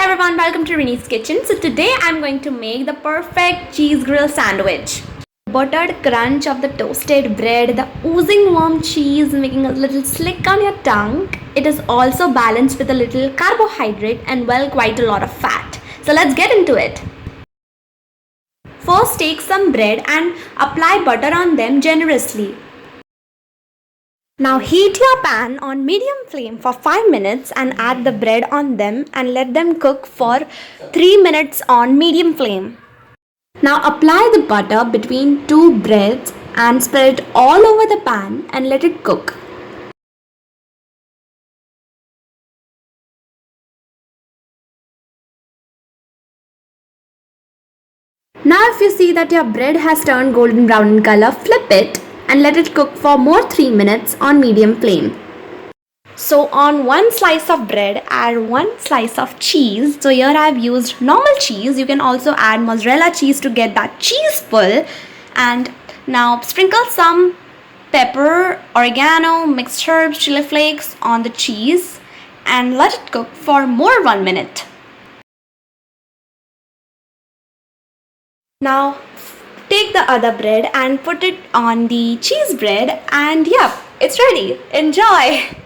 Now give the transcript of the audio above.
everyone, welcome to Rini's Kitchen. So today I'm going to make the perfect cheese grill sandwich. Buttered crunch of the toasted bread, the oozing warm cheese making a little slick on your tongue. It is also balanced with a little carbohydrate and quite a lot of fat. So let's get into it. First take some bread and apply butter on them generously. Now heat your pan on medium flame for 5 minutes and add the bread on them and let them cook for 3 minutes on medium flame. Now apply the butter between two breads and spread it all over the pan and let it cook. Now if you see that your bread has turned golden brown in color, flip it and let it cook for more 3 minutes on medium flame. So on one slice of bread, add one slice of cheese. So here I have used normal cheese. You can also add mozzarella cheese to get that cheese full. And now sprinkle some pepper, oregano, mixed herbs, chili flakes on the cheese and let it cook for more 1 minute. Now take the other bread and put it on the cheese bread and yep, it's ready. Enjoy!